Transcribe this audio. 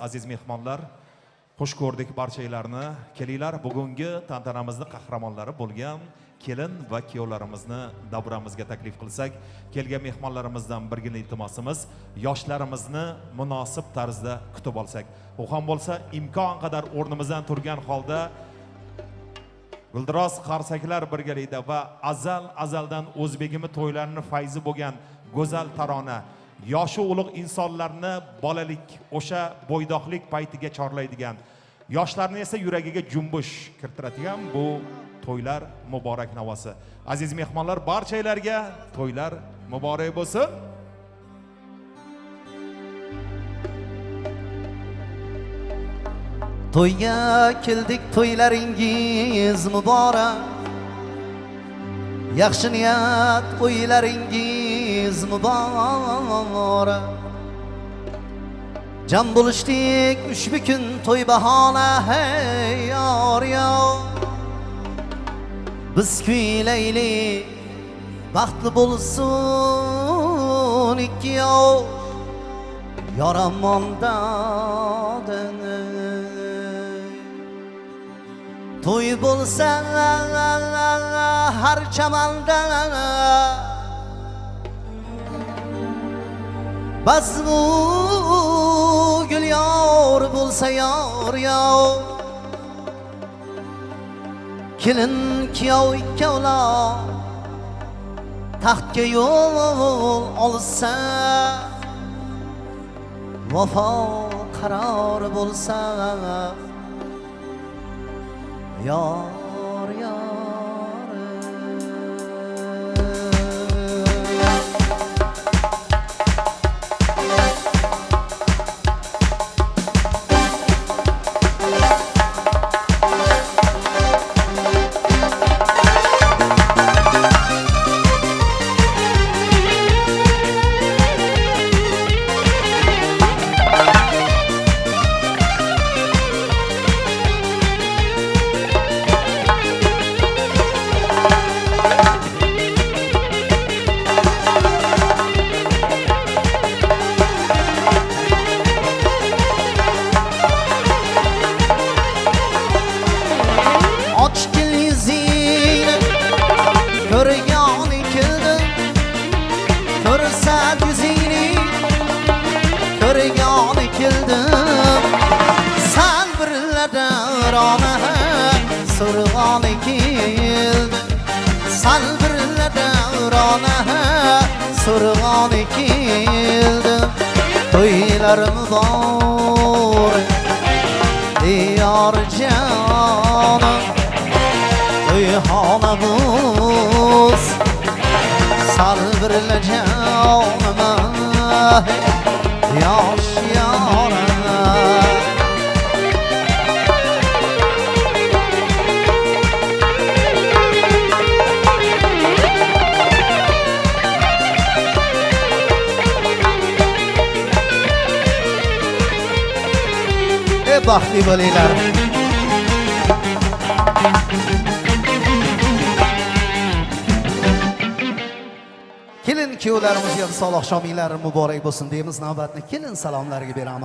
aziz mehmonlar. Xush ko'rdik barchalarni. Kelinglar, bugungi tantanamizning qahramonlari bo'lgan kelin va kuyovlarimizni davramizga taklif qilsak, kelgan mehmonlarimizdan birgina iltimosimiz yoshlarimizni munosib tarzda kutib olsak. U ham bo'lsa imkon qadar o'rnimizdan turgan holda guldiroz qarsaklar birgalikda va azaldan o'zbegimi to'ylarini fayzi bo'lgan go'zal tarona, yoshi ulug' insonlarni bolalik, o'sha bo'ydoqlik paytiga chorlaydigan, yoshlarni esa yuragiga jumbush kirtiradigan bu to'ylar muborak navosi. Aziz mehmonlar, barchalarga to'ylar muborak bo'lsin. To'yga keldik, to'ylaringiz muborak. Yaxshi niyat o'ylaringiz muborak. Jam bo'lishdik ushbu kun to'y bahona, hey yor yor. Biz kuylaylik, baxtli bo'lsin ikki yosh yoramondan. To'y bo'lsa har chamanda, bazmu gul yor bo'lsa yor yor. Kelin kuyov ikkovlar taxtga yo'l olsa, vafo qaror bo'lsa yor yor. Surg'oni keldi, sal birla davrona, surg'oni keldi. To'ylar muborak diyor jonim, to'yxona bo'z sal birla jonim, yosh yorim. Baxtli bo'linglar. Kelin kuyovlarimizga sog'lik oqshominglar muborak bo'lsin deymiz. Navbatni kelin salomlariga beramiz.